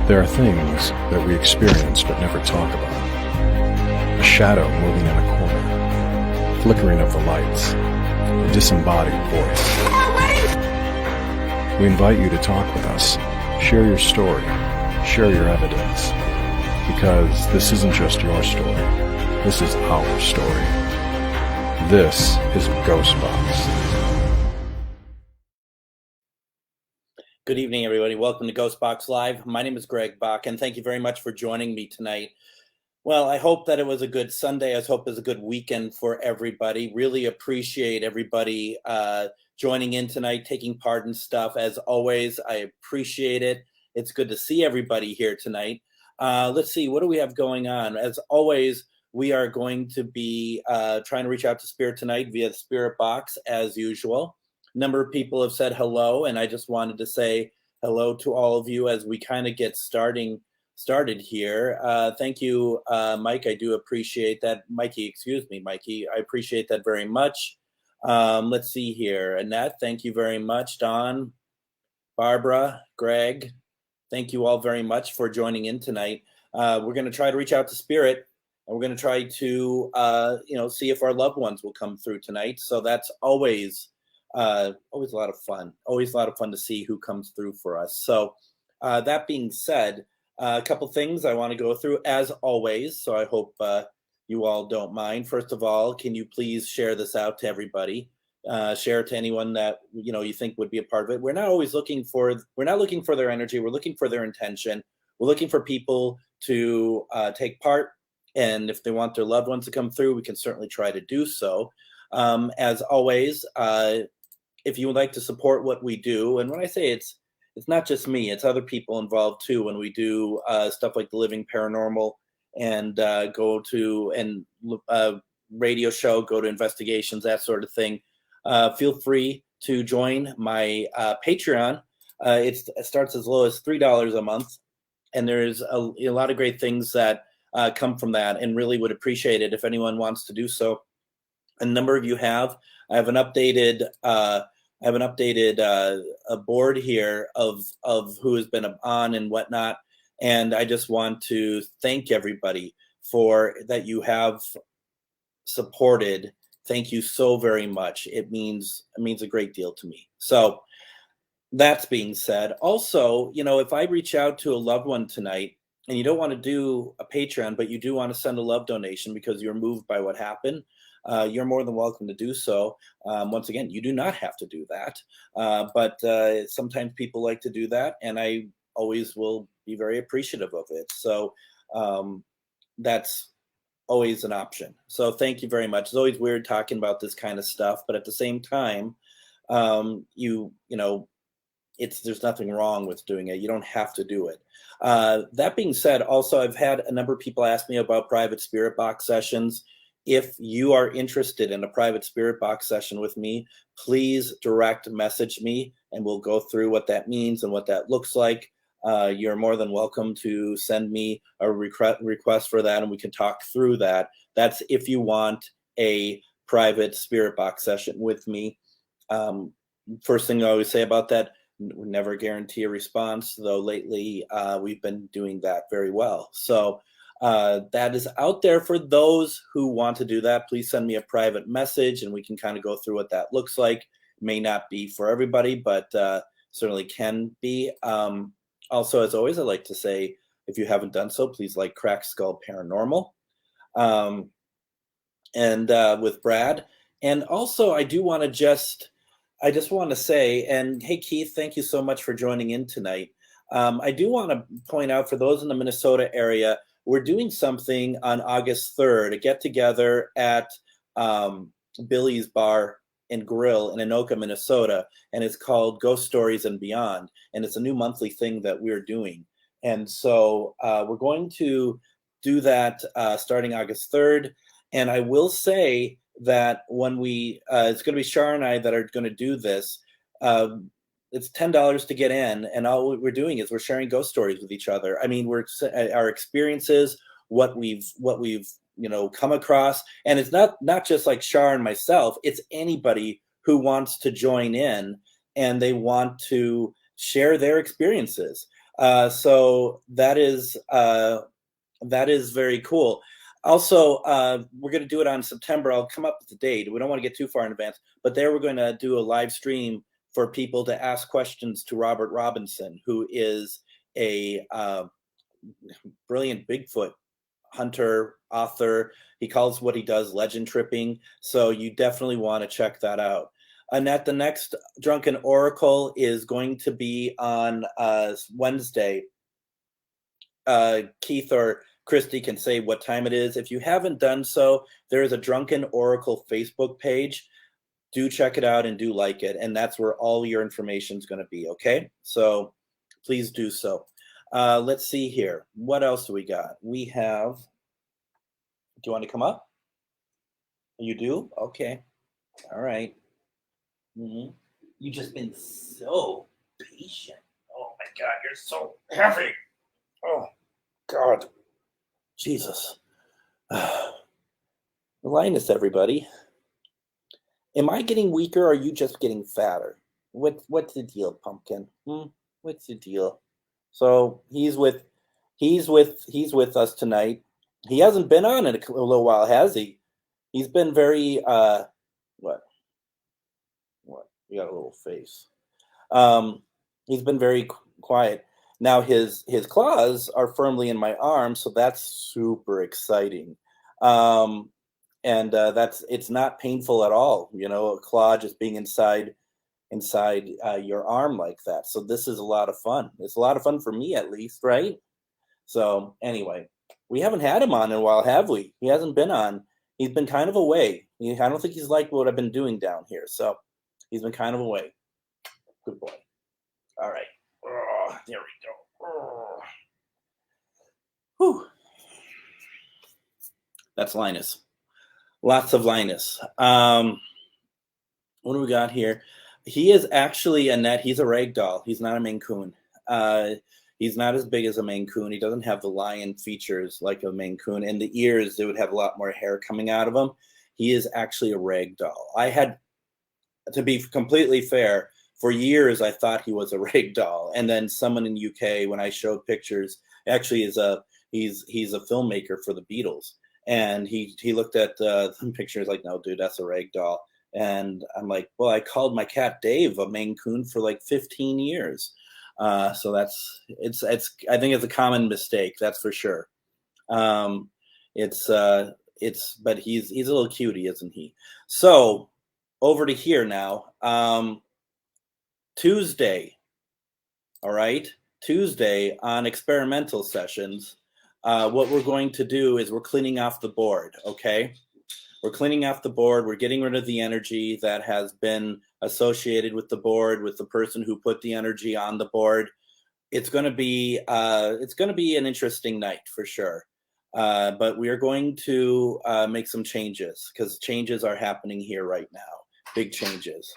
There are things that we experience but never talk about. A shadow moving in a corner, flickering of the lights, a disembodied voice. We invite you to talk with us, share your story, share your evidence, because this isn't just your story, this is our story. This is Ghostbox. Good evening, everybody. Welcome to Ghostbox Live. My name is Greg Bach, and thank you very much for joining me tonight. Well, I hope that it was a good Sunday. I hope it was a good weekend for everybody. Really appreciate everybody joining in tonight, taking part in stuff. As always, I appreciate it. It's good to see everybody here tonight. Let's see, what do we have going on? As always, we are going to be trying to reach out to Spirit tonight via the Spirit Box, as usual. Number of people have said hello, and I just wanted to say hello to all of you as we kind of get started here. Thank you, Mike. I do appreciate that. Mikey, I appreciate that very much. Let's see here. Annette, thank you very much. Don, Barbara, Greg, thank you all very much for joining in tonight. We're going to try to reach out to Spirit, and we're going to try to see if our loved ones will come through tonight. So that's always a lot of fun. Always a lot of fun to see who comes through for us. So that being said, a couple things I want to go through as always. So I hope you all don't mind. First of all, can you please share this out to everybody? Share it to anyone that you think would be a part of it. We're not looking for their energy. We're looking for their intention. We're looking for people to take part. And if they want their loved ones to come through, we can certainly try to do so. As always, if you would like to support what we do, and when I say it's not just me, it's other people involved too. When we do stuff like the Living Paranormal and go to radio show, go to investigations, that sort of thing, feel free to join my Patreon. It starts as low as $3 a month, and there's a lot of great things that come from that, and really would appreciate it if anyone wants to do so. A number of you have. I have an updated a board here of who has been on and whatnot, and I just want to thank everybody for that you have supported. Thank you so very much. It means a great deal to me. So that's being said, also, if I reach out to a loved one tonight and you don't want to do a Patreon, but you do want to send a love donation because you're moved by what happened, you're more than welcome to do so. Once again, you do not have to do that, but sometimes people like to do that, and I always will be very appreciative of it. So that's always an option. So thank you very much. It's always weird talking about this kind of stuff, but at the same time, there's nothing wrong with doing it. You don't have to do it. That being said, also, I've had a number of people ask me about private Spirit Box sessions. If you are interested in a private Spirit Box session with me, please direct message me, and we'll go through what that means and what that looks like. You're more than welcome to send me a request for that, and we can talk through that. That's if you want a private Spirit Box session with me. First thing I always say about that, we never guarantee a response, though lately we've been doing that very well. So that is out there for those who want to do that. Please send me a private message, and we can kind of go through what that looks like. It may not be for everybody, but certainly can be. Also, as always, I like to say, if you haven't done so, please like Crack Skull Paranormal and with Brad. And also, I just want to say, and hey, Keith, thank you so much for joining in tonight. I do want to point out, for those in the Minnesota area, we're doing something on August 3rd, a get-together at Billy's Bar and Grill in Anoka, Minnesota, and it's called Ghost Stories and Beyond, and it's a new monthly thing that we're doing. And so we're going to do that starting August 3rd, and I will say that when it's going to be Shar and I that are going to do this. It's $10 to get in, and all we're doing is we're sharing ghost stories with each other. I mean, our experiences, what we've come across, and it's not just like Shar and myself. It's anybody who wants to join in and they want to share their experiences. So that is very cool. Also, we're going to do it on September. I'll come up with the date. We don't want to get too far in advance, but there we're going to do a live stream for people to ask questions to Robert Robinson, who is a brilliant Bigfoot hunter, author. He calls what he does legend tripping. So you definitely want to check that out. Annette, the next Drunken Oracle is going to be on Wednesday. Keith or Christy can say what time it is. If you haven't done so, there is a Drunken Oracle Facebook page. Do check it out and do like it. And that's where all your information is going to be. Okay. So please do so. Let's see here. What else do we got? We have, do you want to come up? You do? Okay. All right. Mm-hmm. You've just been so patient. Oh my God, you're so heavy. Oh God. Jesus. Linus, everybody. Am I getting weaker or are you just getting fatter? What's the deal, Pumpkin? What's the deal? So he's with us tonight. He hasn't been on in a little while, has he? He's been very what? You got a little face. He's been very quiet. Now his claws are firmly in my arm, so that's super exciting. And it's not painful at all. You know, a claw just being inside your arm like that. So this is a lot of fun. It's a lot of fun for me, at least, right? So anyway, we haven't had him on in a while, have we? He hasn't been on. He's been kind of away. I don't think he's liked what I've been doing down here. So he's been kind of away. Good boy. All right. Oh, there we go. Oh. Whew. That's Linus. Lots of Linus. What do we got here? He is actually Annette. He's a ragdoll. He's not a Maine Coon. He's not as big as a Maine Coon. He doesn't have the lion features like a Maine Coon. And the ears, they would have a lot more hair coming out of him. He is actually a ragdoll. I had, to be completely fair, for years I thought he was a ragdoll. And then someone in UK, when I showed pictures, actually he's a filmmaker for the Beatles. And he looked at the pictures like, no, dude, that's a ragdoll. And I'm like, well, I called my cat Dave a Maine Coon for like 15 years. So I think it's a common mistake, that's for sure. But he's a little cutie, isn't he? So over to here now. Tuesday, all right? Tuesday on experimental sessions, what we're going to do is we're cleaning off the board, okay? We're cleaning off the board. We're getting rid of the energy that has been associated with the board, with the person who put the energy on the board. It's going to be an interesting night for sure. But we are going to make some changes because changes are happening here right now. Big changes.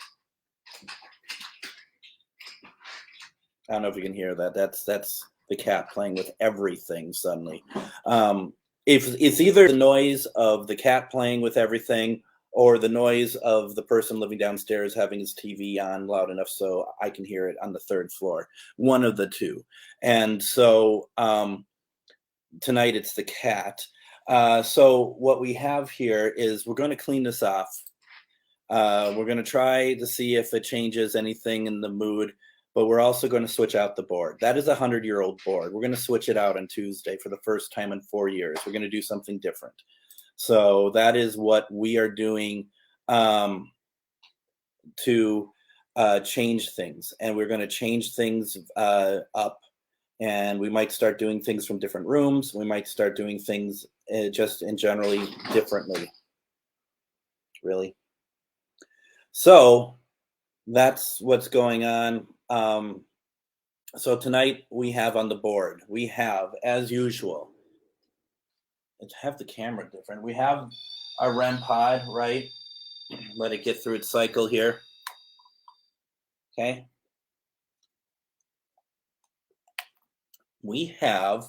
I don't know if you can hear that. That's the cat playing with everything suddenly. If it's either the noise of the cat playing with everything or the noise of the person living downstairs having his TV on loud enough so I can hear it on the third floor, one of the two. And so tonight it's the cat. So what we have here is we're going to clean this off. We're going to try to see if it changes anything in the mood. But we're also going to switch out the board. That is a 100-year-old board. We're going to switch it out on Tuesday for the first time in 4 years. We're going to do something different. So that is what we are doing to change things. And we're going to change things up. And we might start doing things from different rooms. We might start doing things just in generally differently. Really. So that's what's going on. So tonight we have on the board, we have, as usual, let's have the camera different. We have our REM pod, right? Let it get through its cycle here. Okay. We have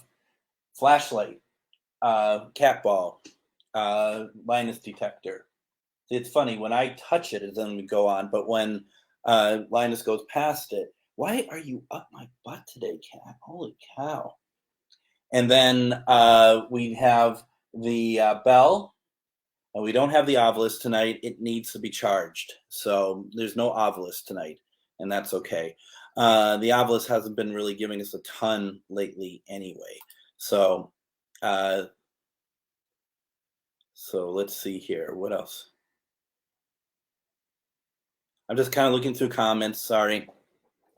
flashlight, cat ball, Linus detector. It's funny, when I touch it, it doesn't go on, but when Linus goes past it, Why are you up my butt today, cat? Holy cow. And then we have the bell. And we don't have the Ovilus tonight. It needs to be charged. So there's no Ovilus tonight, and that's okay. The Ovilus hasn't been really giving us a ton lately anyway. So let's see here. What else? I'm just kind of looking through comments. Sorry.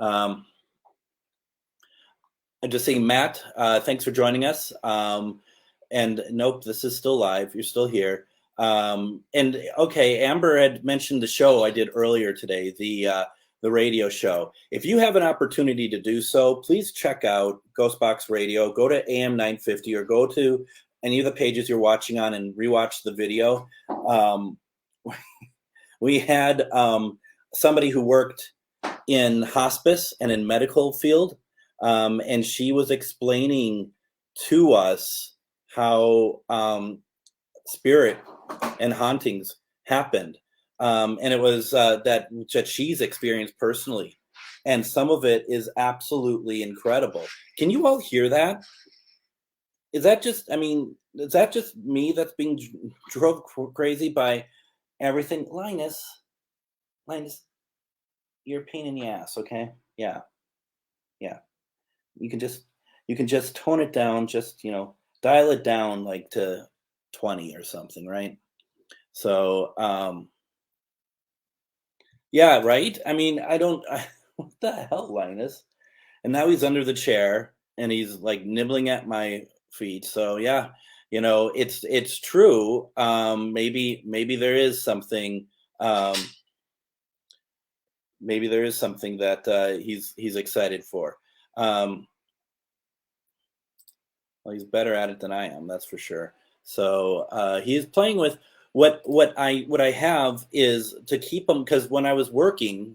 I'm just saying, Matt, thanks for joining us. And nope, this is still live. You're still here. And okay, Amber had mentioned the show I did earlier today, the radio show. If you have an opportunity to do so, please check out Ghostbox Radio. Go to AM 950 or go to any of the pages you're watching on and rewatch the video. We had somebody who worked in hospice and in medical field, and she was explaining to us how spirit and hauntings happened, and it was that she's experienced personally, and some of it is absolutely incredible. Can you all hear that? Is that just me that's being drove crazy by everything? Linus, you're a pain in the ass. Okay, yeah. You can just tone it down, just dial it down like to 20 or something, right? So yeah, right. I mean, what the hell, Linus? And now he's under the chair and he's like nibbling at my feet. So yeah, it's true. Maybe there is something. Maybe there is something that he's excited for. Well, he's better at it than I am, that's for sure. So he's playing with what I have is to keep him, because when I was working,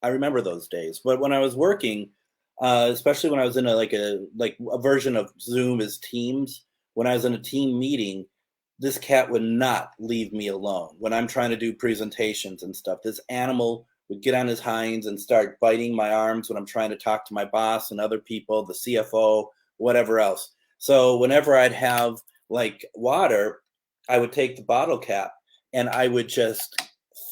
I remember those days. But when I was working, especially when I was in a version of Zoom as Teams, when I was in a team meeting, this cat would not leave me alone when I'm trying to do presentations and stuff. This animal would get on his hinds and start biting my arms when I'm trying to talk to my boss and other people, the CFO, whatever else. So whenever I'd have like water, I would take the bottle cap and I would just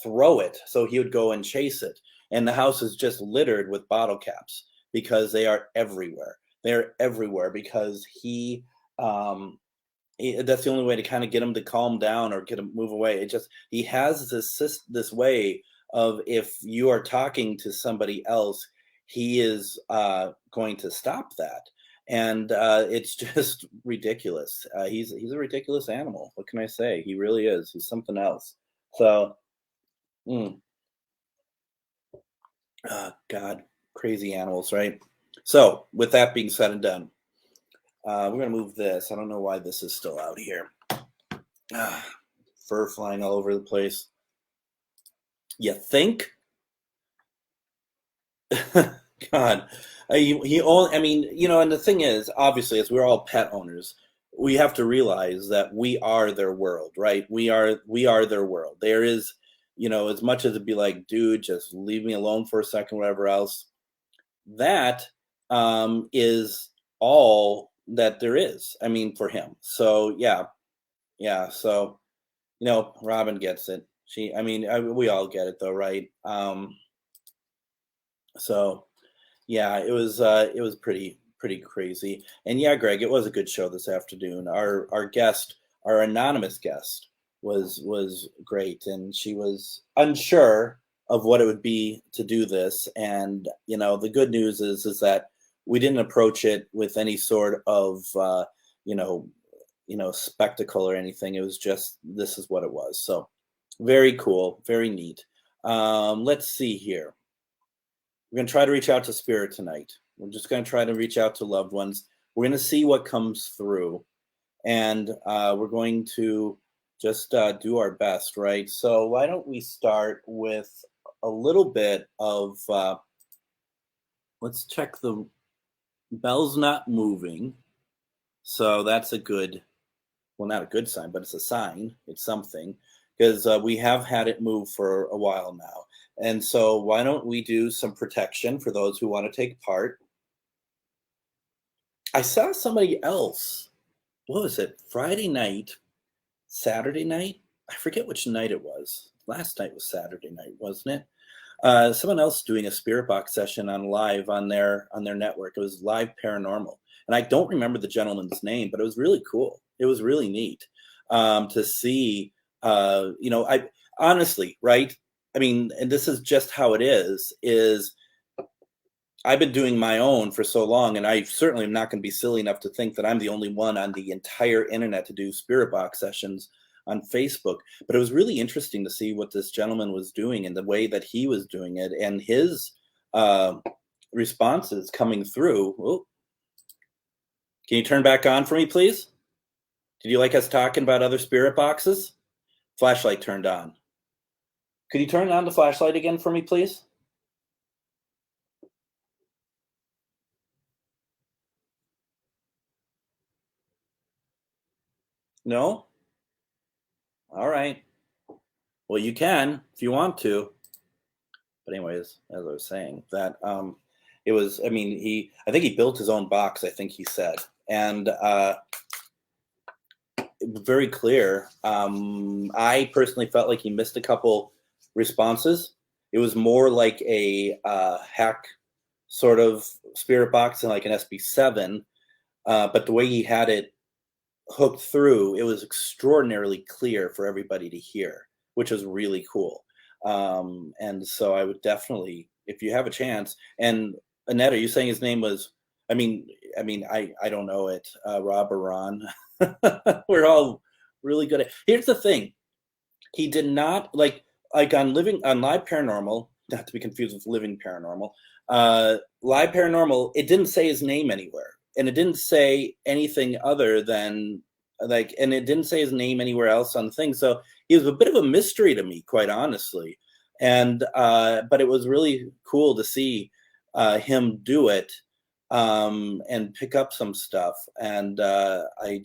throw it. So he would go and chase it. And the house is just littered with bottle caps because they are everywhere. They're everywhere because that's the only way to kind of get him to calm down or get him move away. He has this way of, if you are talking to somebody else, he is going to stop that. And it's just ridiculous. He's a ridiculous animal. What can I say? He really is. He's something else. So, God, crazy animals, right? So, with that being said and done, we're going to move this. I don't know why this is still out here. Fur flying all over the place. You think? God. And the thing is, obviously, as we're all pet owners, we have to realize that we are their world, right? We are their world. There is, as much as it'd be like, dude, just leave me alone for a second, whatever else, that is all that there is, for him. So, yeah. So, Robin gets it. We all get it though, right? So, yeah, it was pretty crazy. And yeah, Greg, it was a good show this afternoon. Our anonymous guest was great, and she was unsure of what it would be to do this. And the good news is that we didn't approach it with any sort of spectacle or anything. It was just, this is what it was. So very cool, very neat. Let's see here. We're going to try to reach out to spirit tonight. We're just going to try to reach out to loved ones. We're going to see what comes through, and we're going to just do our best, right? So why don't we start with a little bit of, let's check the bell's not moving. So that's a good, well, not a good sign, but it's a sign. It's something, because we have had it move for a while now. And so why don't we do some protection for those who want to take part? I saw somebody else, what was it, Friday night, Saturday night? I forget which night it was. Last night was Saturday night, wasn't it? Someone else doing a spirit box session on live on their network. It was Live Paranormal, and I don't remember the gentleman's name, but it was really cool. It was really neat to see. I honestly, right? I mean, and this is just how it is. I've been doing my own for so long, and I certainly am not going to be silly enough to think that I'm the only one on the entire internet to do spirit box sessions on Facebook. But it was really interesting to see what this gentleman was doing and the way that he was doing it, and his uh, responses coming through. Oh, can you turn back on for me, please? Did you like us talking about other spirit boxes? Flashlight turned on. Could you turn on the flashlight again for me, please? No? All right. Well, you can if you want to. But anyways, as I was saying, that it was. I mean, I think he built his own box. I think he said, and it was very clear. I personally felt like he missed a couple responses. It was more like a hack sort of spirit box than like an SB7. But the way he had it hooked through, it was extraordinarily clear for everybody to hear, which was really cool. And so I would definitely, if you have a chance. And Annette, are you saying his name was? I don't know it. Rob or Ron. We're all really good at. Here's the thing: he did not like on Live Paranormal, not to be confused with Living Paranormal. Live Paranormal, it didn't say his name anywhere, and it didn't say anything other than and it didn't say his name anywhere else on the thing. So he was a bit of a mystery to me, quite honestly. And but it was really cool to see him do it and pick up some stuff. And I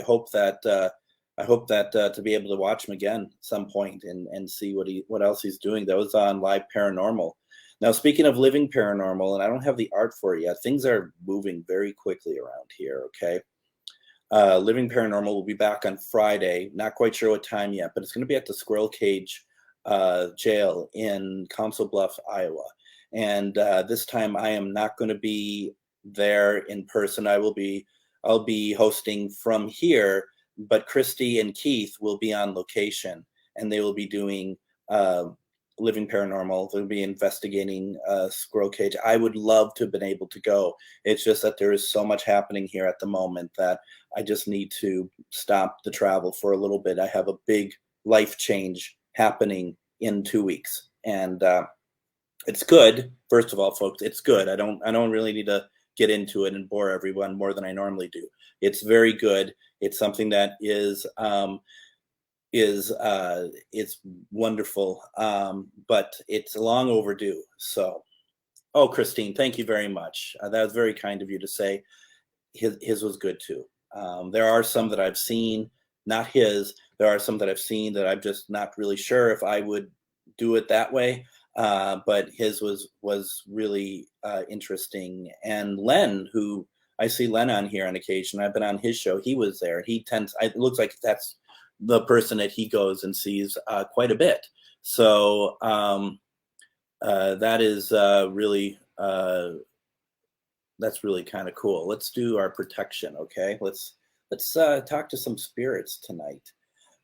hope that to be able to watch him again at some point and see what else he's doing. That was on Live Paranormal. Now, speaking of Living Paranormal, and I don't have the art for it yet, things are moving very quickly around here, okay? Living Paranormal will be back on Friday. Not quite sure what time yet, but it's going to be at the Squirrel Cage jail in Council Bluffs, Iowa. And this time I am not going to be there in person. I'll be hosting from here, but Christy and Keith will be on location, and they will be doing Living Paranormal. They'll be investigating Squirrel Cage. I would love to have been able to go. It's just that there is so much happening here at the moment that I just need to stop the travel for a little bit. I have a big life change happening in 2 weeks, and it's good. First of all, folks, it's good. I don't really need to get into it and bore everyone more than I normally do. It's very good. It's something that is wonderful, but it's long overdue. So, oh, Christine, thank you very much. That was very kind of you to say. His was good too. There are some that I've seen, not his. There are some that I've seen that I'm just not really sure if I would do it that way. But his was really interesting. And Len, who I see Len on here on occasion, I've been on his show. He was there. It looks like that's the person that he goes and sees quite a bit. So that is really that's really kind of cool. Let's do our protection, okay? Let's talk to some spirits tonight.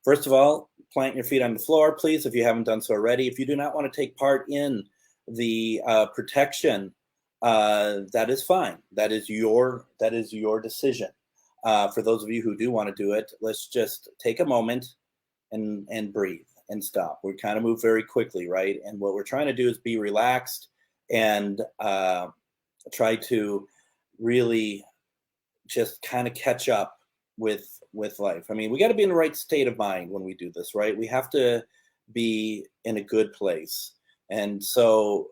First of all, plant your feet on the floor, please, if you haven't done so already. If you do not want to take part in the protection, that is fine. That is your decision. For those of you who do want to do it, let's just take a moment and breathe and stop. We kind of move very quickly, right? And what we're trying to do is be relaxed and try to really just kind of catch up with life. I mean, we got to be in the right state of mind when we do this, right? We have to be in a good place. And so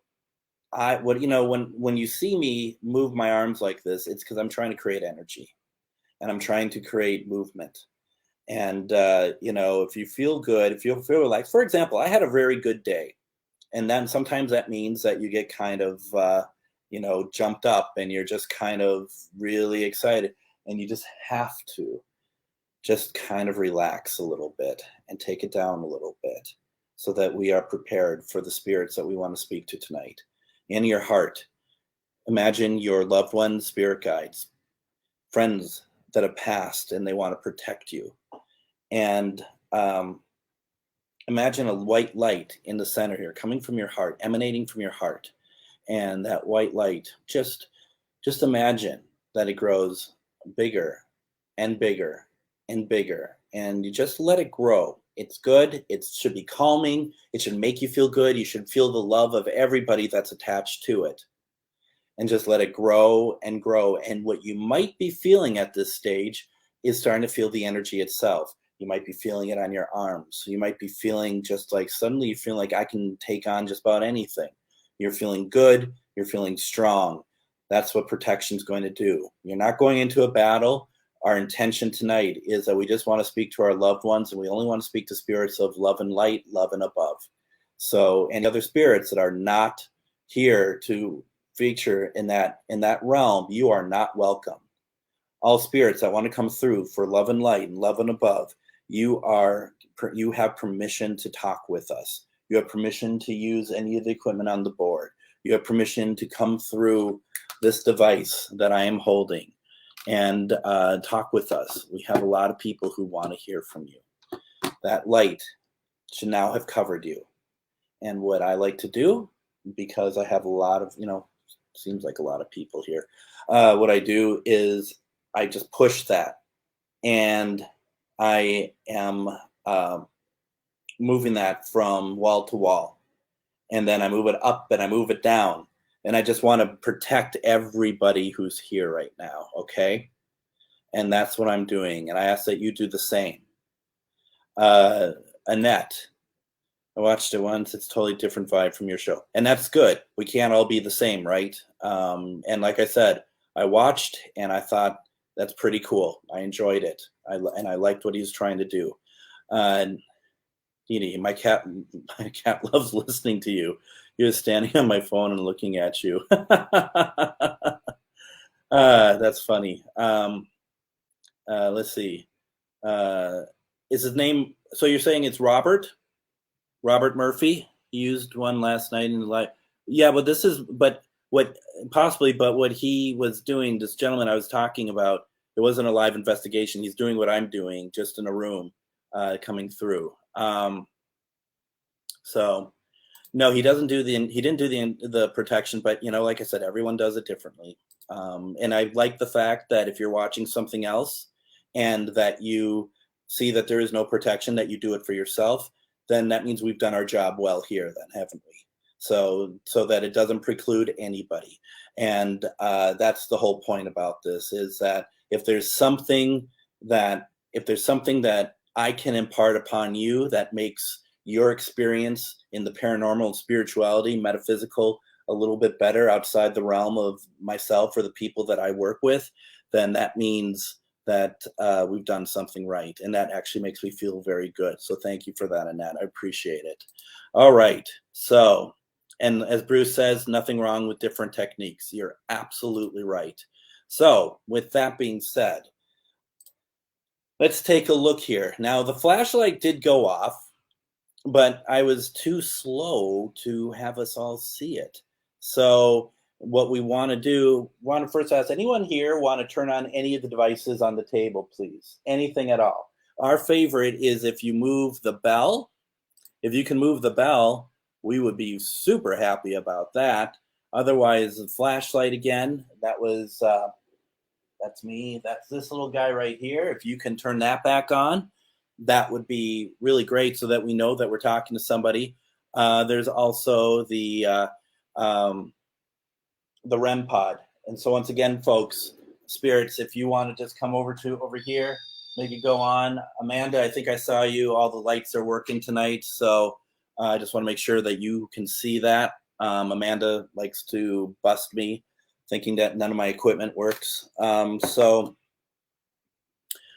when you see me move my arms like this, it's because I'm trying to create energy and I'm trying to create movement. And if you feel good, if you feel relaxed, for example, I had a very good day. And then sometimes that means that you get kind of, jumped up and you're just kind of really excited. And you just have to just kind of relax a little bit and take it down a little bit so that we are prepared for the spirits that we want to speak to tonight. In your heart, imagine your loved ones, spirit guides, friends that have passed and they want to protect you. And imagine a white light in the center here coming from your heart, emanating from your heart. And that white light, just imagine that it grows bigger and bigger and bigger, and you just let it grow. It's good. It should be calming. It should make you feel good. You should feel the love of everybody that's attached to it, and just let it grow and grow. And what you might be feeling at this stage is starting to feel the energy itself. You might be feeling it on your arms. You might be feeling just like suddenly you feel like I can take on just about anything. You're feeling good. You're feeling strong. That's what protection is going to do. You're not going into a battle. Our intention tonight is that we just want to speak to our loved ones, and we only want to speak to spirits of love and light, love and above. So any other spirits that are not here to feature in that realm, you are not welcome. All spirits that want to come through for love and light and love and above, you have permission to talk with us. You have permission to use any of the equipment on the board. You have permission to come through this device that I am holding and talk with us. We have a lot of people who want to hear from you. That light should now have covered you. And what I like to do, because I have a lot of, seems like a lot of people here, what I do is I just push that, and I am moving that from wall to wall, and then I move it up and I move it down, and I just want to protect everybody who's here right now, okay? And that's what I'm doing, and I ask that you do the same. Annette, I watched it once. It's a totally different vibe from your show, and that's good. We can't all be the same, right? And like I said, I watched and I thought that's pretty cool. I enjoyed it, and I liked what he was trying to do. Dee, my cat loves listening to you. He was standing on my phone and looking at you. That's funny. Let's see. Is his name? So you're saying it's Robert? Robert Murphy? He used one last night in the live. Yeah, but what he was doing, this gentleman I was talking about, it wasn't a live investigation. He's doing what I'm doing, just in a room, coming through. So no, he didn't do the protection, but like I said, everyone does it differently. And I like the fact that if you're watching something else and that you see that there is no protection, that you do it for yourself, then that means we've done our job well here then, haven't we? So that it doesn't preclude anybody. And that's the whole point about this, is that if there's something that I can impart upon you that makes your experience in the paranormal and spirituality, metaphysical, a little bit better outside the realm of myself or the people that I work with, then that means that we've done something right. And that actually makes me feel very good. So thank you for that, Annette. I appreciate it. All right. So, and as Bruce says, nothing wrong with different techniques. You're absolutely right. So with that being said, let's take a look here. Now, the flashlight did go off, but I was too slow to have us all see it. So what we want to first ask, anyone here want to turn on any of the devices on the table, please? Anything at all. Our favorite is if you move the bell. If you can move the bell, we would be super happy about that. Otherwise, the flashlight again, that's me. That's this little guy right here. If you can turn that back on, that would be really great so that we know that we're talking to somebody. There's also the REM pod. And so once again, folks, spirits, if you want to just come over here, maybe go on. Amanda, I think I saw you. All the lights are working tonight. So I just want to make sure that you can see that. Amanda likes to bust me, thinking that none of my equipment works. So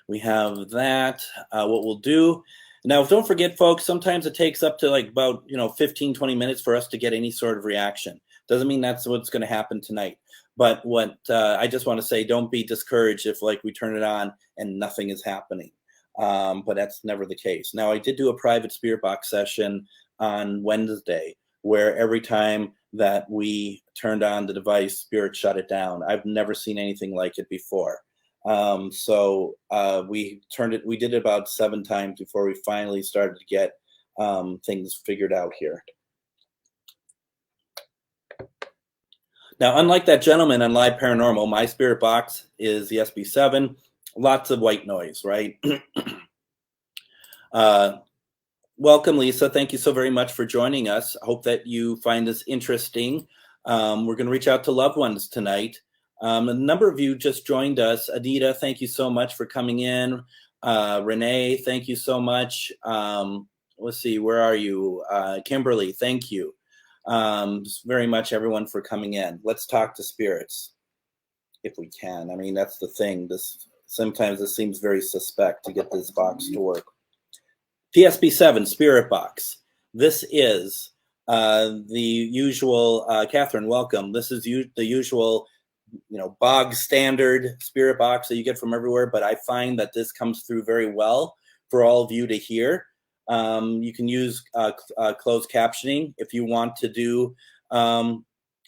we have that. What we'll do Now, don't forget, folks, sometimes it takes up to like about, 15, 20 minutes for us to get any sort of reaction. Doesn't mean that's what's going to happen tonight. But what I just want to say, don't be discouraged if like we turn it on and nothing is happening. But that's never the case. Now, I did do a private spirit box session on Wednesday where every time that we turned on the device, spirit shut it down. I've never seen anything like it before. We did it about 7 times before we finally started to get things figured out here. Now, unlike that gentleman on Live Paranormal, my spirit box is the SB7. Lots of white noise, right? Welcome, Lisa. Thank you so very much for joining us. I hope that you find this interesting. We're going to reach out to loved ones tonight. A number of you just joined us. Adita, thank you so much for coming in. Renee, thank you so much. Let's see, where are you? Kimberly, thank you very much, everyone, for coming in. Let's talk to spirits, if we can. I mean, that's the thing. Sometimes this seems very suspect to get this box to work. PSB7 Spirit Box. This is the usual, Catherine, welcome. This is the usual, bog standard spirit box that you get from everywhere, but I find that this comes through very well for all of you to hear. You can use closed captioning if you want to do,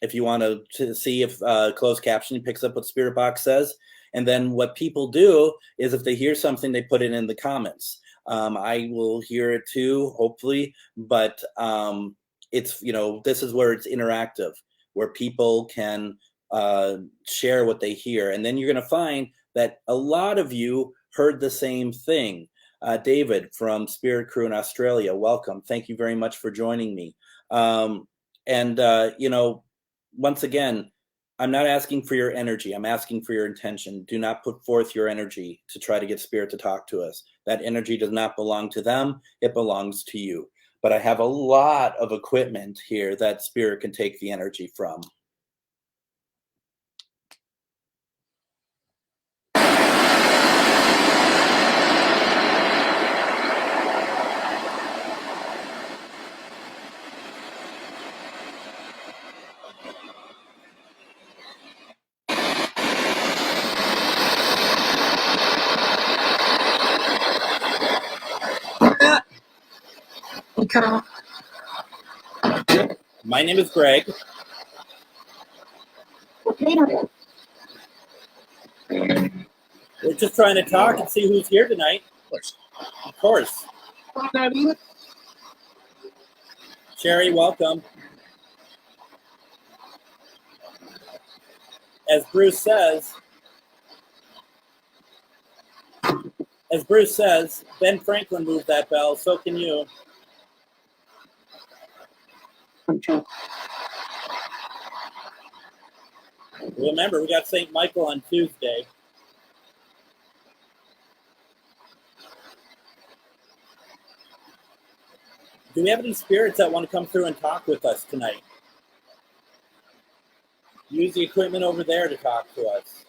if you want to see if closed captioning picks up what spirit box says. And then what people do is if they hear something, they put it in the comments. I will hear it too, hopefully, but it's, this is where it's interactive, where people can share what they hear. And then you're going to find that a lot of you heard the same thing. David from Spirit Crew in Australia, welcome. Thank you very much for joining me. Once again, I'm not asking for your energy. I'm asking for your intention. Do not put forth your energy to try to get spirit to talk to us. That energy does not belong to them. It belongs to you. But I have a lot of equipment here that spirit can take the energy from. My name is Greg. We're just trying to talk and see who's here tonight. Of course. Sherry, welcome. As Bruce says, Ben Franklin moved that bell, so can you. Remember, we got St. Michael on Tuesday. Do we have any spirits that want to come through and talk with us tonight? Use the equipment over there to talk to us.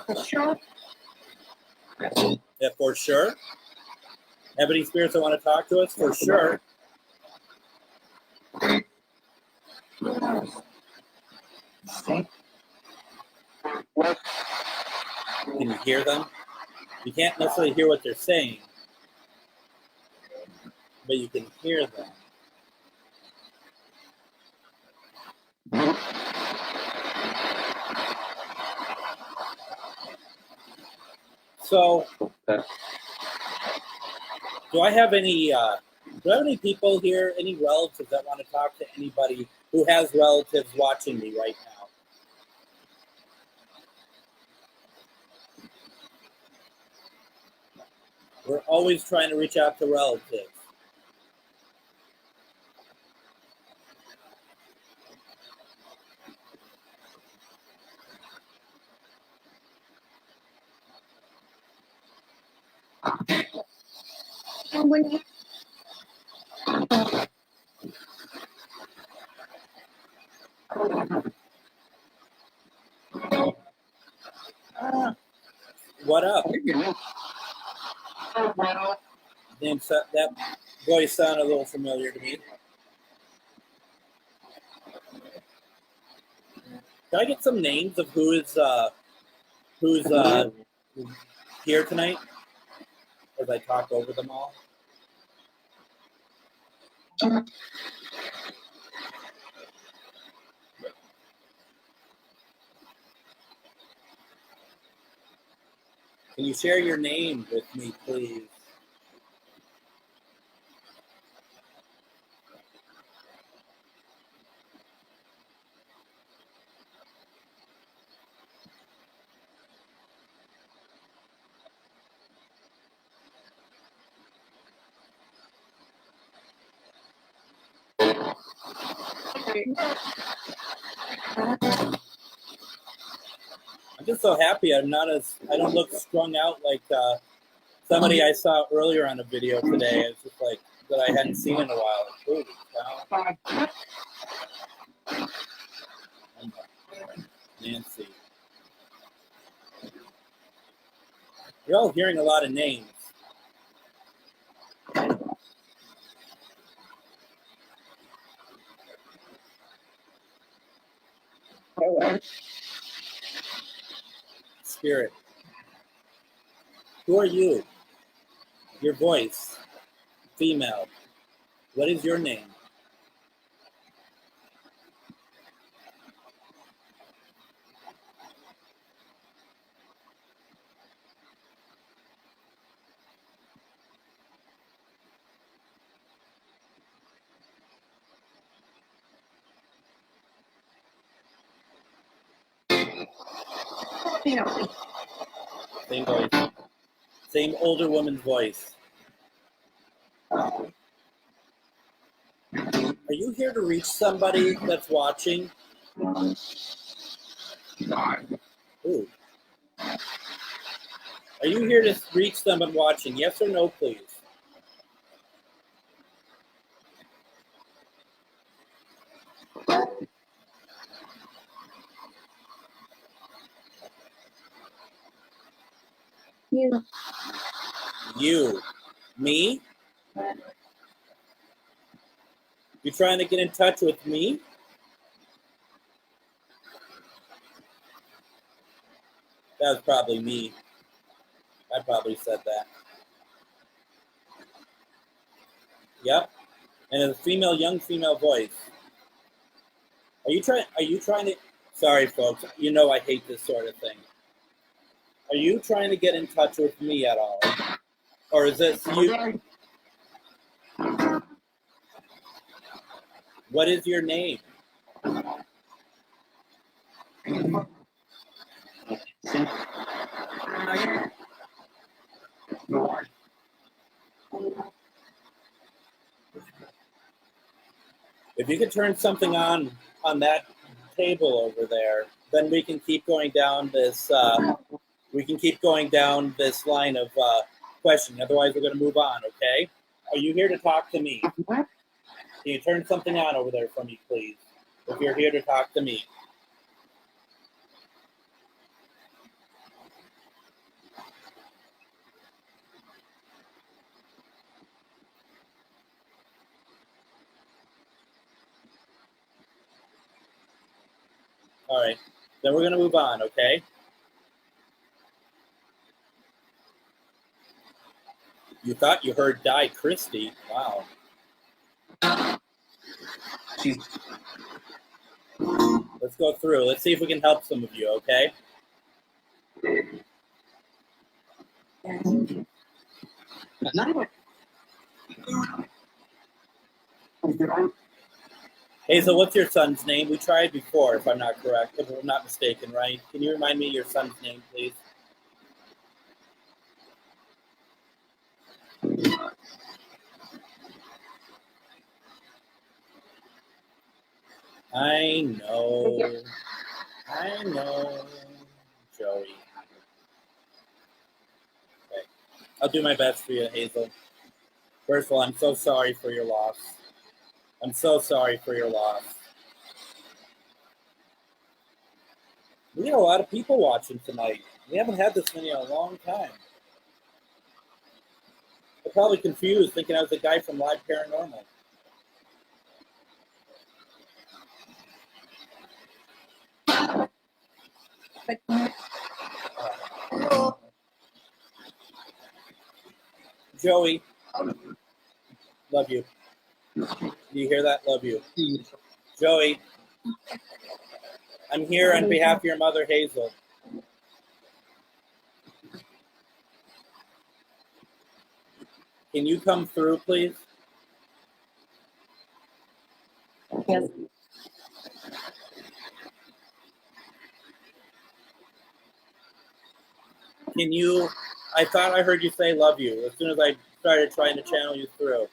For sure. Yeah, for sure. Have any spirits that want to talk to us? For sure. Can you hear them? You can't necessarily hear what they're saying, but you can hear them. So, do I have any people here, any relatives that want to talk to anybody who has relatives watching me right now? We're always trying to reach out to relatives. What up? That voice sounded a little familiar to me. Can I get some names of who's here tonight as I talk over them all? Can you share your name with me, please? I'm just so happy I don't look strung out like somebody I saw earlier on a video today. It's just like that I hadn't seen in a while. Like, holy cow. Nancy. You're all hearing a lot of names. Spirit. Who are you? Your voice. Female. What is your name? Same voice. Same older woman's voice. Are you here to reach somebody that's watching? Ooh. Are you here to reach someone watching? Yes or no, please? You. You. Me? You trying to get in touch with me? That was probably me. I probably said that. Yep. And a young female voice. Are you trying to, sorry folks, you know I hate this sort of thing. Are you trying to get in touch with me at all? Or is this you? What is your name? If you could turn something on that table over there, then we can keep going down this. We can keep going down this line of questioning. Otherwise, we're going to move on. Okay? Are you here to talk to me? Can you turn something on over there for me, please? If you're here to talk to me. All right. Then we're going to move on. Okay? You thought you heard Die Christie. Wow. Let's go through. Let's see if we can help some of you, okay? Hazel, what's your son's name? We tried before, if I'm not correct, if I'm not mistaken, right? Can you remind me your son's name, please? I know, Joey. Okay. I'll do my best for you, Hazel. First of all, I'm so sorry for your loss. I'm so sorry for your loss. We got a lot of people watching tonight. We haven't had this many in a long time. They're probably confused, thinking I was the guy from Live Paranormal. Joey, love you. Do you hear that? Love you. Joey, I'm here on behalf of your mother, Hazel. Can you come through, please? Yes. Can you? I thought I heard you say love you as soon as I started trying to channel you through.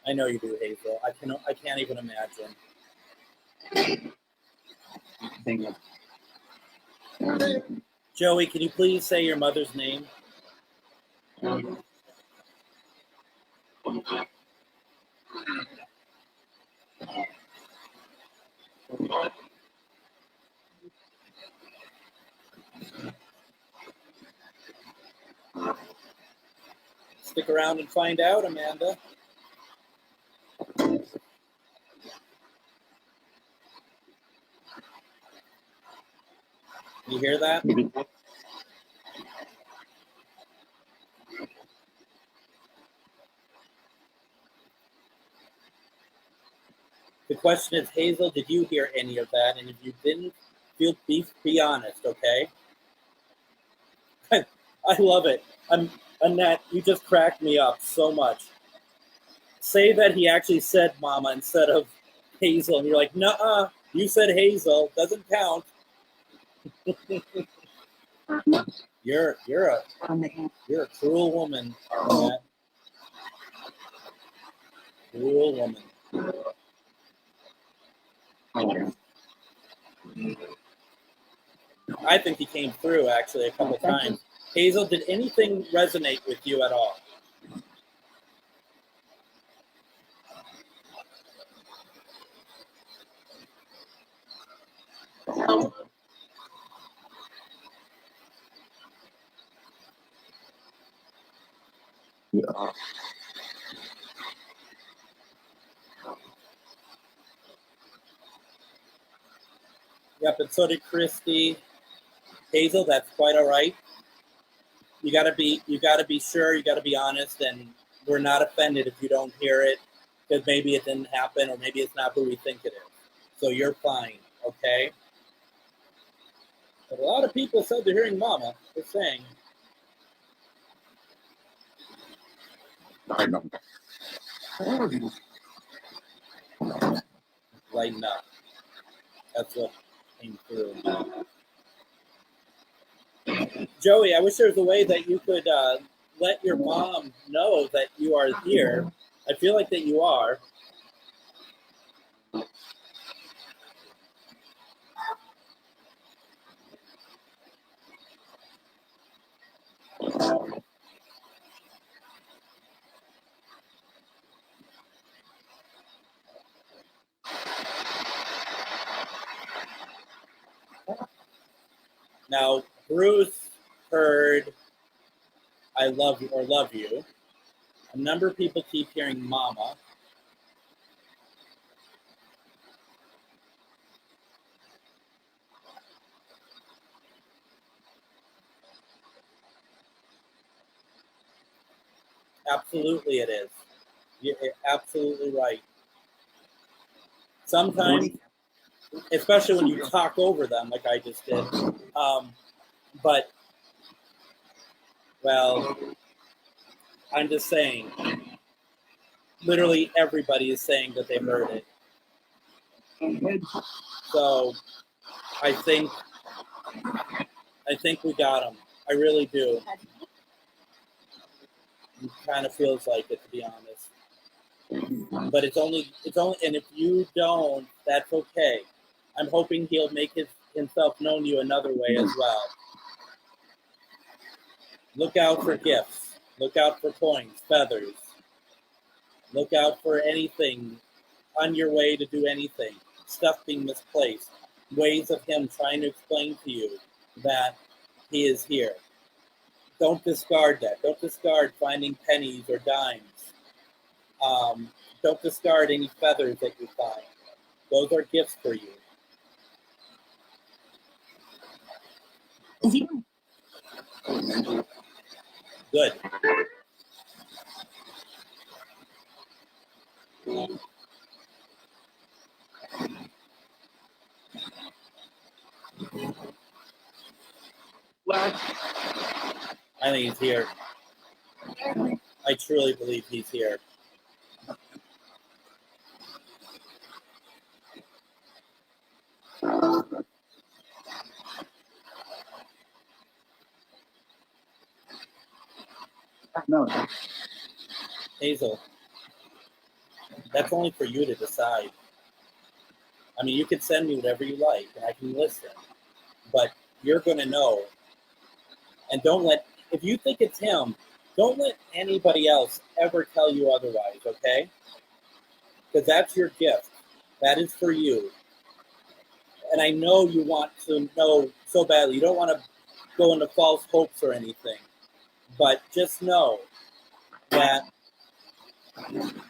I know you do, Hazel. I can't even imagine. Thank you. Joey, can you please say your mother's name? Stick around and find out, Amanda. You hear that? The question is, Hazel, did you hear any of that? And if you didn't, be honest, okay? I love it. Annette, you just cracked me up so much. Say that he actually said Mama instead of Hazel, and you're like, nuh-uh, you said Hazel, doesn't count. You're a cruel woman, Annette. Cruel woman. I think he came through actually a couple times. Hazel, did anything resonate with you at all? Yeah. Yep, and so did Christy. Hazel, that's quite all right. You gotta be sure, you gotta be honest, and we're not offended if you don't hear it, because maybe it didn't happen, or maybe it's not who we think it is. So you're fine, okay? But a lot of people said they're hearing Mama. They're saying. I know. Lighten up. That's what came through. Joey, I wish there was a way that you could let your mom know that you are here. I feel like that you are. Now, Bruce heard I love you or love you. A number of people keep hearing Mama. Absolutely, it is. You're absolutely right. Sometimes, especially when you talk over them, like I just did. But, well, I'm just saying. Literally everybody is saying that they heard it. So, I think we got them. I really do. It kind of feels like it, to be honest. But it's only, and if you don't, that's okay. I'm hoping he'll make himself known to you another way as well. Look out for gifts. Look out for coins, feathers. Look out for anything on your way to do anything. Stuff being misplaced. Ways of him trying to explain to you that he is here. Don't discard that. Don't discard finding pennies or dimes. Don't discard any feathers that you find. Those are gifts for you. Is he? Good. What? I think he's here. I truly believe he's here. No. Hazel, that's only for you to decide. I mean, you can send me whatever you like, and I can listen. But you're going to know. And don't let, if you think it's him, don't let anybody else ever tell you otherwise, okay? Because that's your gift. That is for you. And I know you want to know so badly. You don't want to go into false hopes or anything. But just know that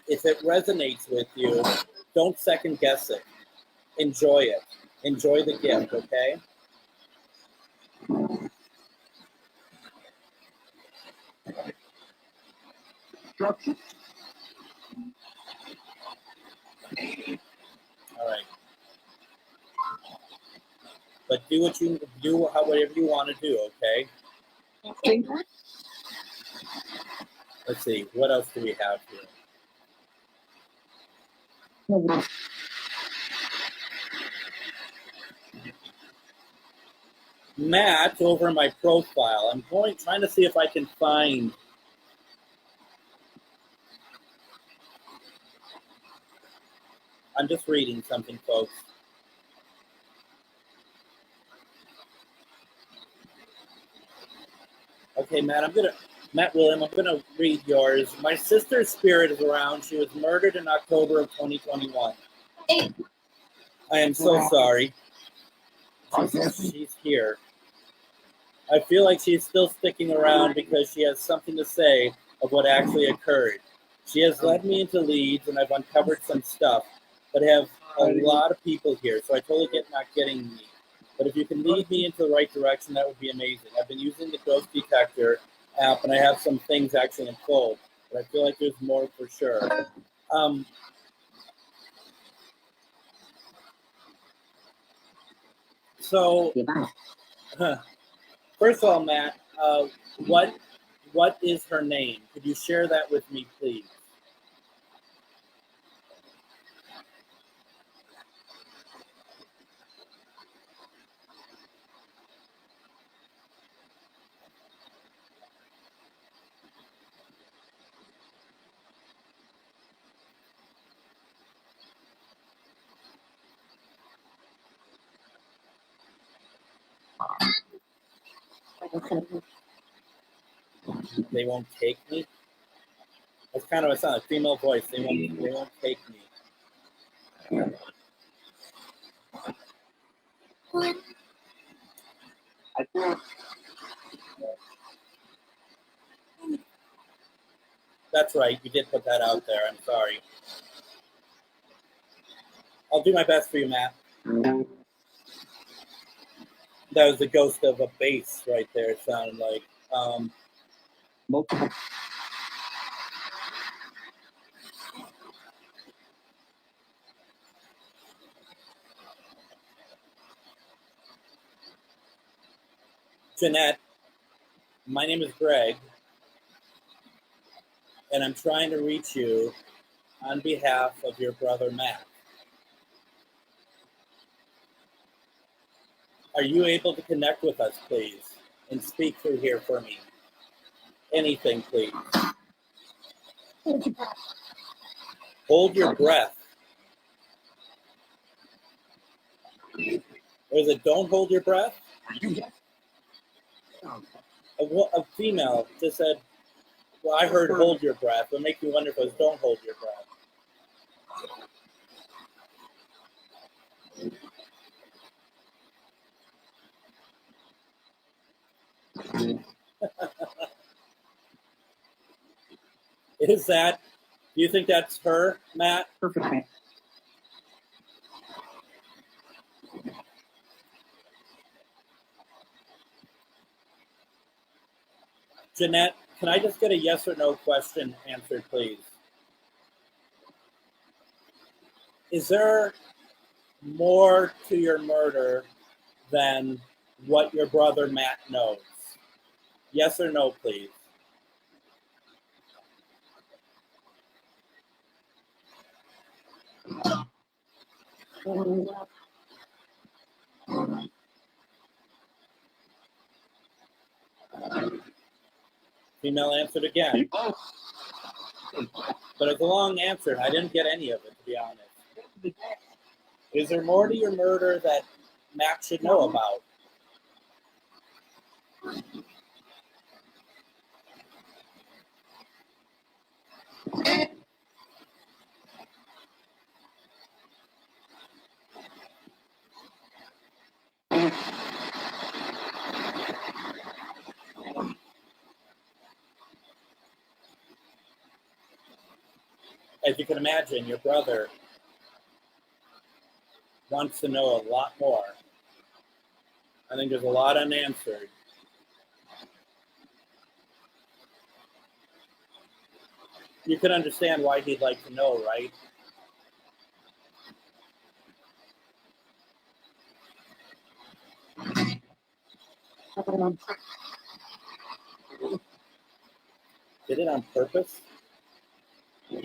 if it resonates with you, don't second guess it. Enjoy it. Enjoy the gift, okay? All right. But do what you do, whatever you want to do, okay? Let's see, what else do we have here? Matt, over my profile. I'm trying to see if I can find. I'm just reading something, folks. Okay, Matt, Matt William, I'm gonna read yours. My sister's spirit is around. She was murdered in October of 2021. I am so sorry. She's here. I feel like she's still sticking around because she has something to say of what actually occurred. She has led me into leads and I've uncovered some stuff, but I have a lot of people here, so I totally get not getting me. But if you can lead me into the right direction, that would be amazing. I've been using the Ghost Detector app and I have some things actually unfold, but I feel like there's more for sure. So, first of all, Matt, what is her name? Could you share that with me, please? They won't take me. That's kind of a sound, a female voice. They won't take me. That's right. You did put that out there. I'm sorry. I'll do my best for you, Matt. That was the ghost of a bass right there. It sounded like. Multiple. Jeanette, my name is Greg, and I'm trying to reach you on behalf of your brother Matt. Are you able to connect with us, please, and speak through here for me? Anything, please. Hold your breath. Or is it don't hold your breath? A female just said, well, I heard hold your breath. It makes me wonder if it was don't hold your breath. Is that, do you think that's her, Matt? Perfect. Jeanette, can I just get a yes or no question answered, please? Is there more to your murder than what your brother Matt knows? Yes or no, please? Female answered again. But it's a long answer, and I didn't get any of it, to be honest. Is there more to your murder that Matt should know about? As you can imagine, your brother wants to know a lot more. I think there's a lot unanswered. You can understand why he'd like to know, right? Did it on purpose? Do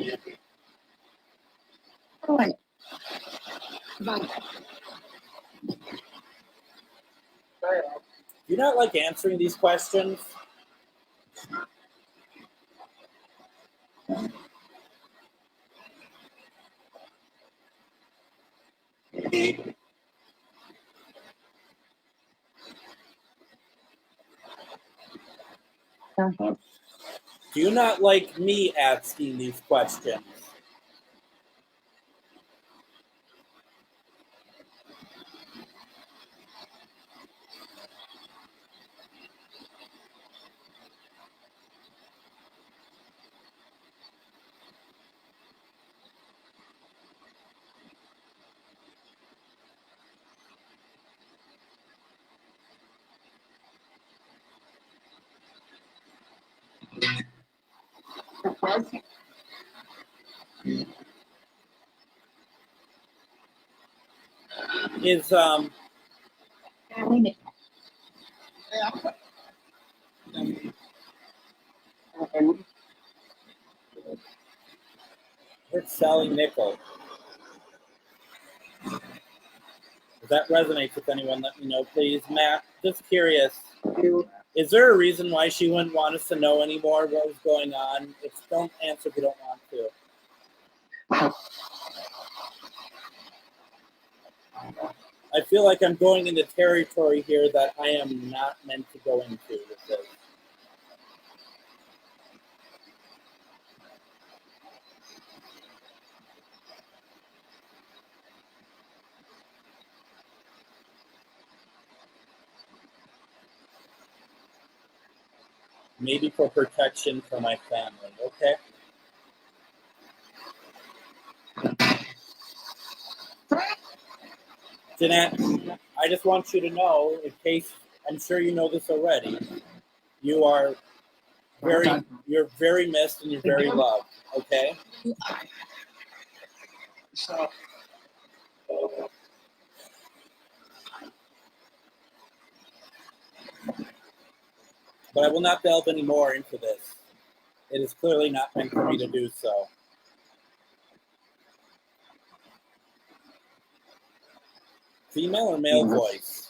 you not like answering these questions? Do you not like me asking these questions? Is it's Sally Nickel. If that resonates with anyone, let me know, please. Matt, just curious. Is there a reason why she wouldn't want us to know anymore what was going on? Don't answer if you don't want to. I feel like I'm going into territory here that I am not meant to go into with this. Maybe for protection for my family, okay? Jeanette, I just want you to know, in case, I'm sure you know this already, you're very missed and you're very loved, okay? But I will not delve any more into this. It is clearly not meant for me to do so. Female or male voice?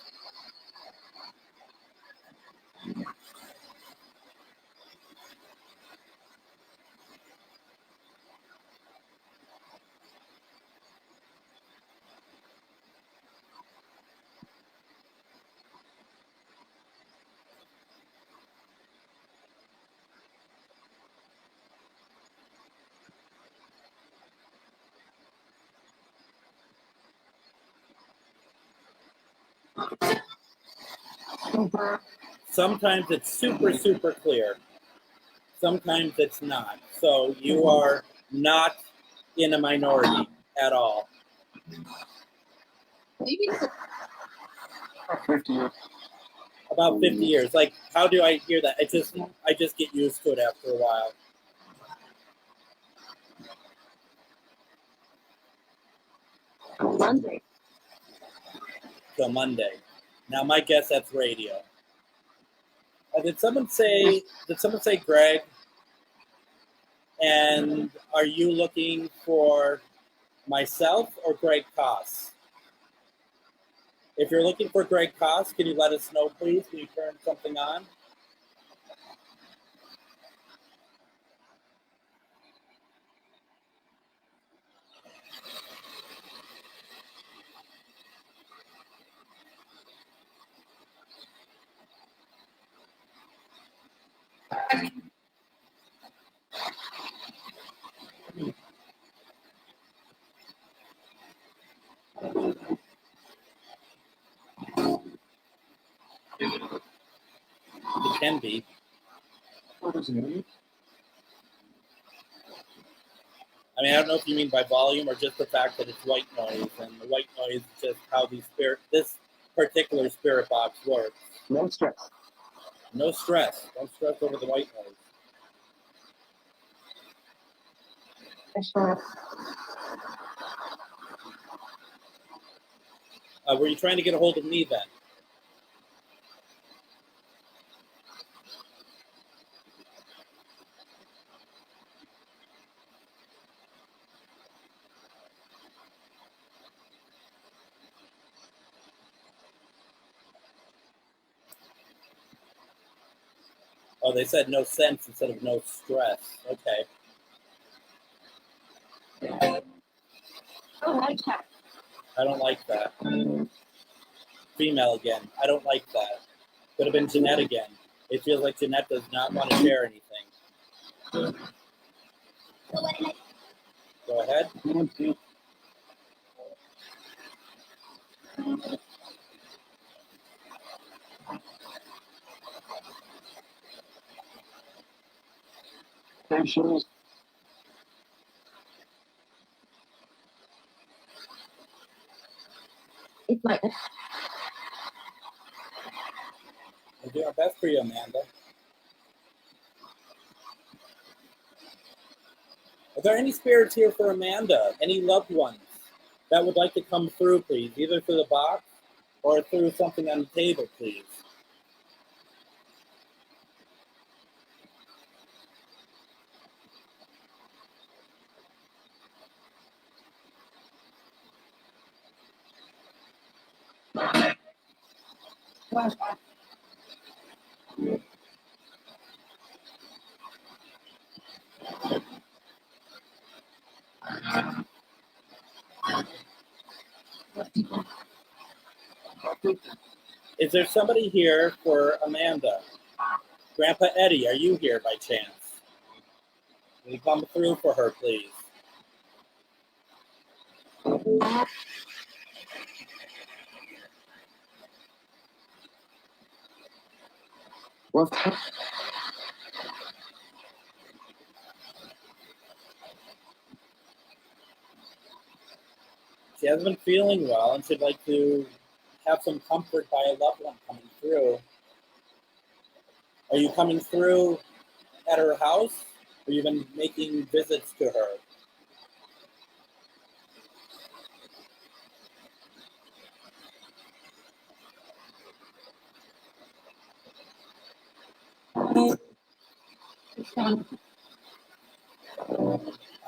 Sometimes it's super, super clear. Sometimes it's not. So you are not in a minority at all. Maybe 50 years. About 50 years. Like, how do I hear that? I just get used to it after a while. Monday. Till Monday. Now my guess that's radio. Did someone say Greg? And are you looking for myself or Greg Koss? If you're looking for Greg Koss, can you let us know, please? Can you turn something on? It can be. I mean, I don't know if you mean by volume or just the fact that it's white noise, and the white noise is just how this particular spirit box works. No stress. No stress. Don't stress over the white noise. Sure. Were you trying to get a hold of me then? Oh, they said no sense instead of no stress. Okay. Oh, like that. I don't like that. Female again. I don't like that. Could have been Jeanette again. It feels like Jeanette does not want to share anything. Go ahead. It's like We're doing our best for you, Amanda. Are there any spirits here for Amanda? Any loved ones that would like to come through, please? Either through the box or through something on the table, please. Is there somebody here for Amanda? Grandpa Eddie, are you here by chance? Will you come through for her, please? what's She hasn't been feeling well and she'd like to have some comfort by a loved one coming through. Are you coming through at her house? Or you been making visits to her?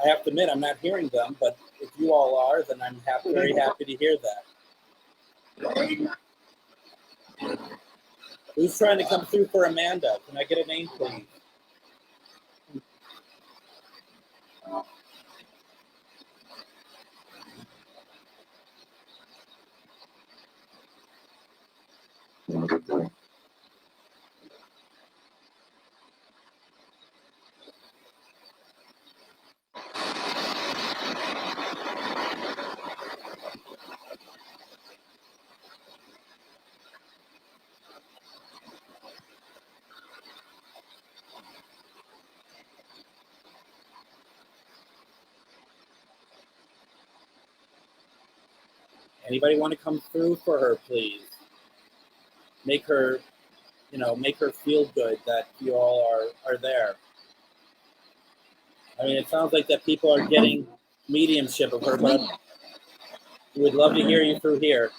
I have to admit, I'm not hearing them, but if you all are, then I'm very happy to hear that. Who's trying to come through for Amanda? Can I get a name, please? Anybody want to come through for her, please? Make her, make her feel good that you all are there. I mean, it sounds like that people are getting mediumship of her, but we'd love to hear you through here.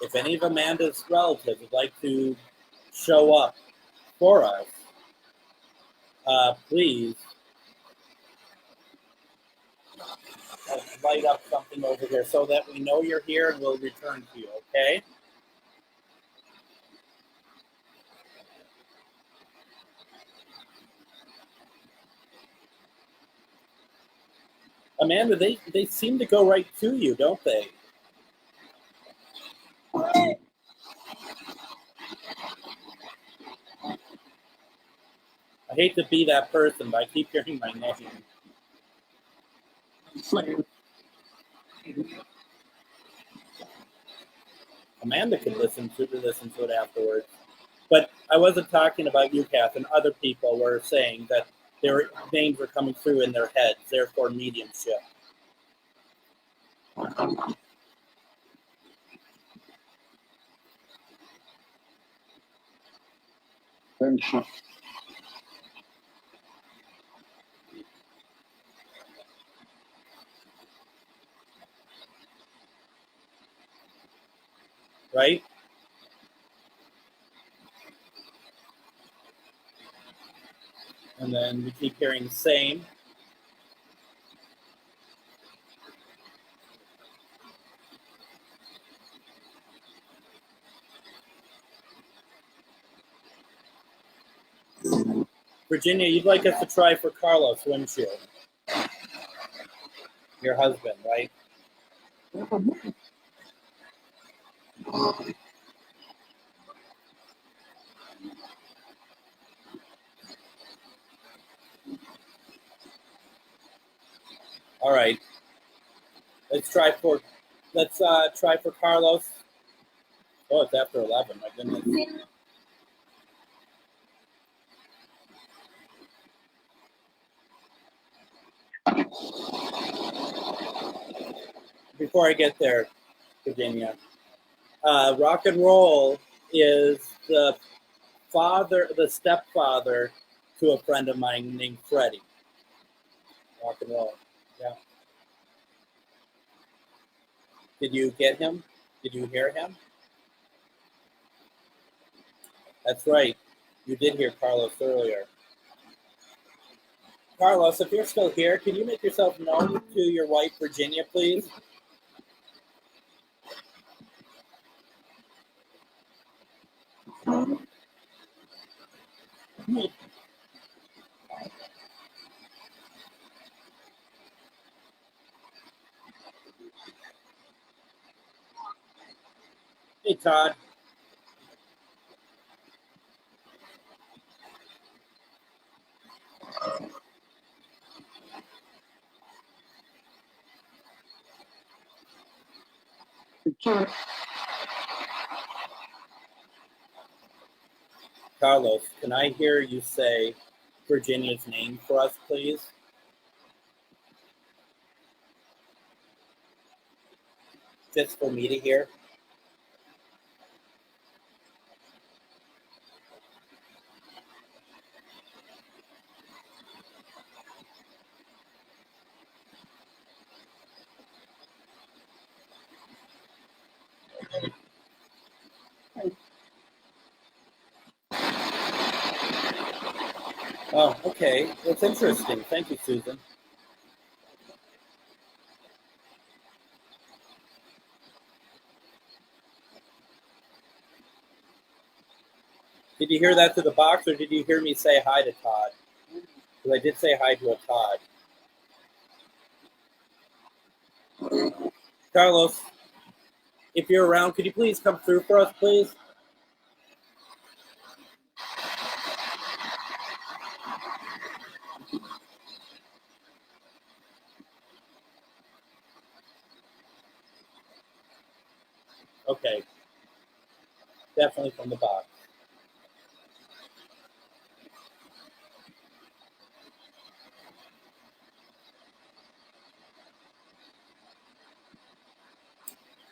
If any of Amanda's relatives would like to show up for us, please light up something over here so that we know you're here and we'll return to you, okay? Amanda, they seem to go right to you, don't they? I hate to be that person, but I keep hearing my name. Amanda could listen to it afterwards. But I wasn't talking about you, Kath, and other people were saying that their names were coming through in their heads, therefore mediumship. Right? And then we keep hearing same. Virginia, you'd like us to try for Carlos, wouldn't you? Your husband, right? All right. Let's try for Carlos. Oh, it's after 11. My goodness. Before I get there, Virginia, rock and roll is the stepfather to a friend of mine named Freddie. Rock and roll, yeah. Did you get him? Did you hear him? That's right. You did hear Carlos earlier. Carlos, if you're still here, can you make yourself known to your wife, Virginia, please? Hey, Todd. Carlos, can I hear you say Virginia's name for us, please? Just for me to hear. Oh, okay. That's interesting. Thank you, Susan. Did you hear that to the box, or did you hear me say hi to Todd? Because I did say hi to a Todd. Carlos, if you're around, could you please come through for us, please? Okay. Definitely from the box.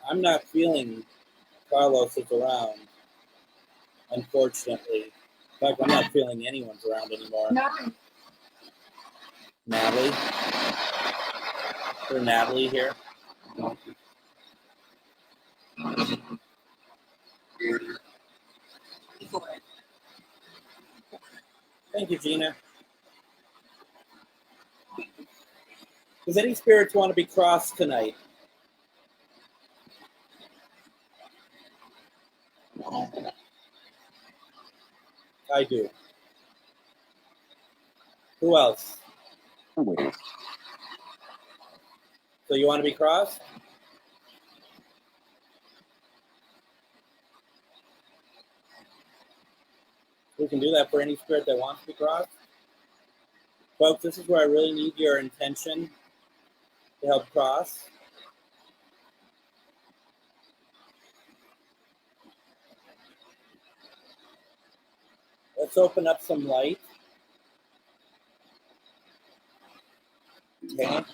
I'm not feeling Carlos is around, unfortunately. In fact, I'm not feeling anyone's around anymore. Natalie? Is there Natalie here? Thank you, Gina. Does any spirits want to be crossed tonight? I do. Who else? So you want to be crossed? We can do that for any spirit that wants to be crossed. Folks, this is where I really need your intention to help cross. Let's open up some light. Okay?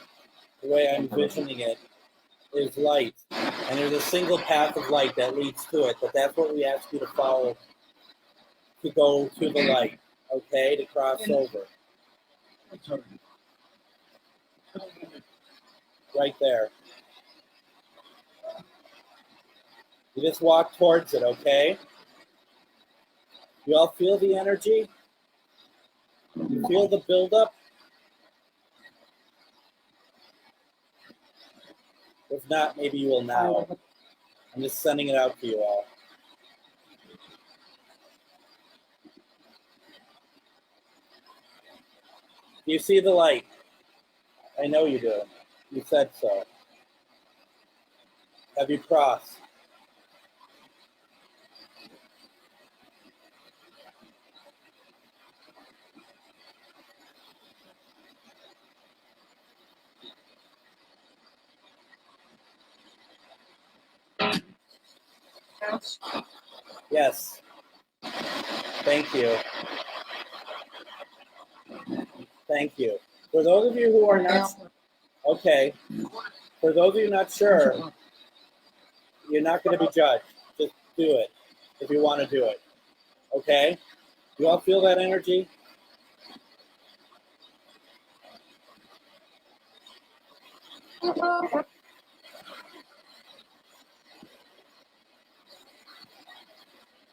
The way I'm envisioning it is light. And there's a single path of light that leads to it, but that's what we ask you to follow to go to the light, okay, to cross over. Right there. You just walk towards it, okay? You all feel the energy? You feel the buildup? If not, maybe you will now. I'm just sending it out to you all. Do you see the light? I know you do. You said so. Have you crossed? Yes. Thank you. Thank you. For those of you who are not, okay, for those of you not sure, you're not going to be judged. Just do it if you want to do it. Okay? You all feel that energy?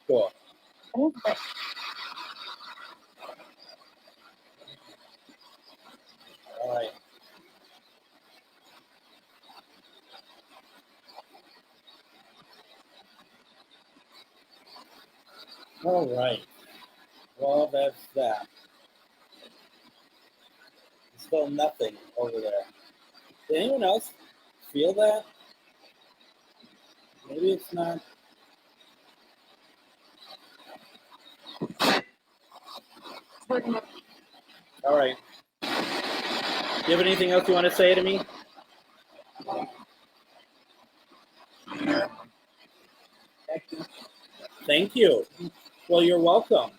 Cool. All right. All right. Well, that's that. There's still nothing over there. Did anyone else feel that? Maybe it's not. All right. Do you have anything else you want to say to me? Thank you. Well, you're welcome.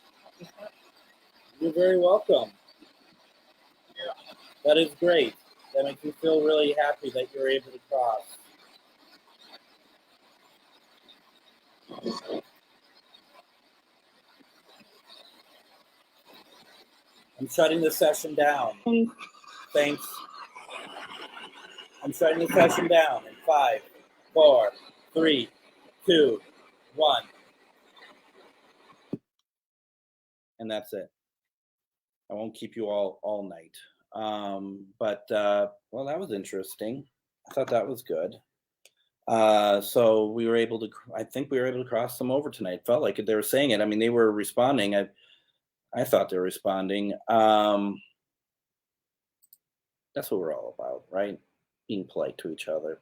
You're very welcome. That is great. That makes me feel really happy that you're able to cross. I'm shutting the session down. Thanks. I'm shutting the session down in 5, 4, 3, 2, 1. And that's it. I won't keep you all night. Well, that was interesting. I thought that was good. So we were able to, I think we were able to cross them over tonight. Felt like they were saying it. I mean, they were responding. I thought they were responding. That's what we're all about, right? Being polite to each other.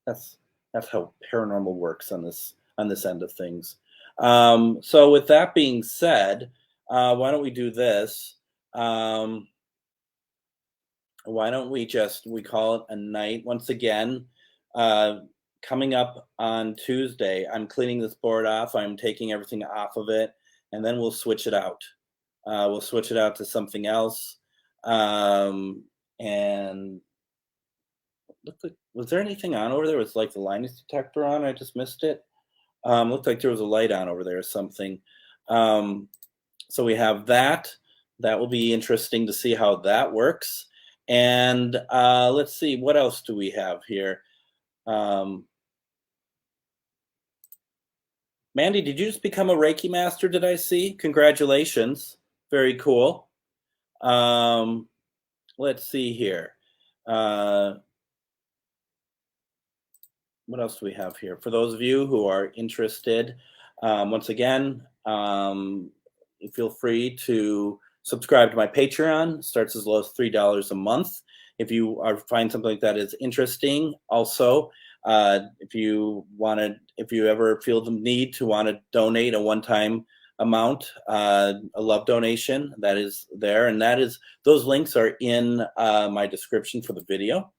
That's That's how paranormal works on this end of things. So with that being said, why don't we do this? Why don't we call it a night once again? Coming up on Tuesday, I'm cleaning this board off. I'm taking everything off of it, and then we'll switch it out. We'll switch it out to something else. And was there anything on over there? Was like the line detector on? I just missed it. Looked like there was a light on over there or something. So we have that. That will be interesting to see how that works. And let's see, what else do we have here? Mandy, did you just become a Reiki master, did I see? Congratulations. Very cool. Let's see here. What else do we have here? For those of you who are interested, once again, feel free to subscribe to my Patreon. It starts as low as $3 a month. If you find something like that is interesting, also, if you ever feel the need to want to donate a one-time amount, a love donation, that is there, and those links are in my description for the video.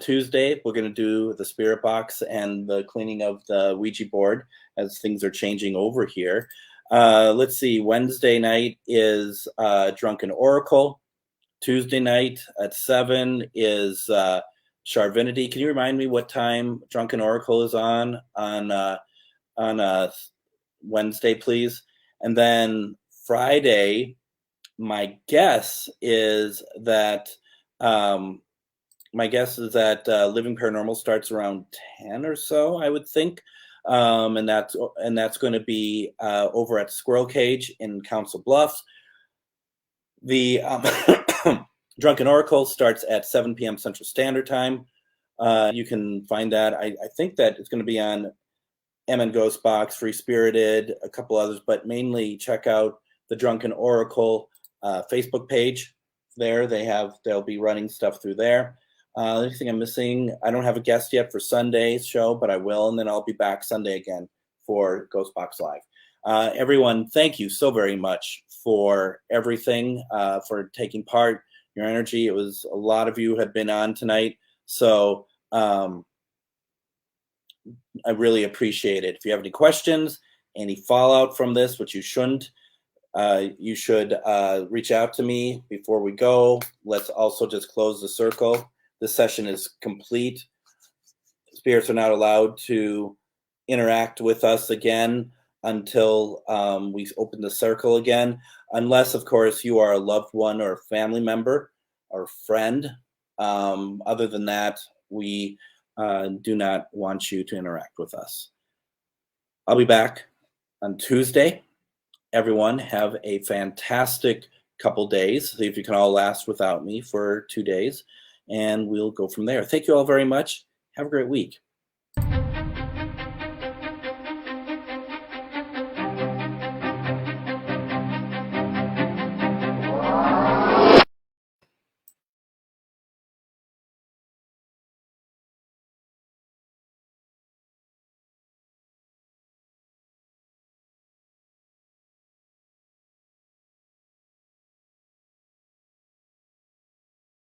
Tuesday, we're going to do the spirit box and the cleaning of the Ouija board as things are changing over here. Let's see, Wednesday night is Drunken Oracle. Tuesday night at 7 is Charvinity. Can you remind me what time Drunken Oracle is on Wednesday, please? And then Friday, my guess is that Living Paranormal starts around 10 or so, I would think. And that's going to be over at Squirrel Cage in Council Bluffs. The Drunken Oracle starts at 7 p.m. Central Standard Time. You can find that. I think that it's going to be on MN Ghostbox, Free Spirited, a couple others, but mainly check out the Drunken Oracle Facebook page. There, they'll be running stuff through there. Anything I'm missing? I don't have a guest yet for Sunday's show, but I will, and then I'll be back Sunday again for Ghostbox Live. Everyone, thank you so very much for everything, for taking part, your energy. It was a lot of you had been on tonight, so I really appreciate it. If you have any questions, any fallout from this, which you shouldn't, you should reach out to me before we go. Let's also just close the circle. This session is complete. Spirits are not allowed to interact with us again until we open the circle again, unless, of course, you are a loved one or a family member or friend. Other than that, we do not want you to interact with us. I'll be back on Tuesday. Everyone, have a fantastic couple days. See if you can all last without me for 2 days, and we'll go from there. Thank you all very much. Have a great week.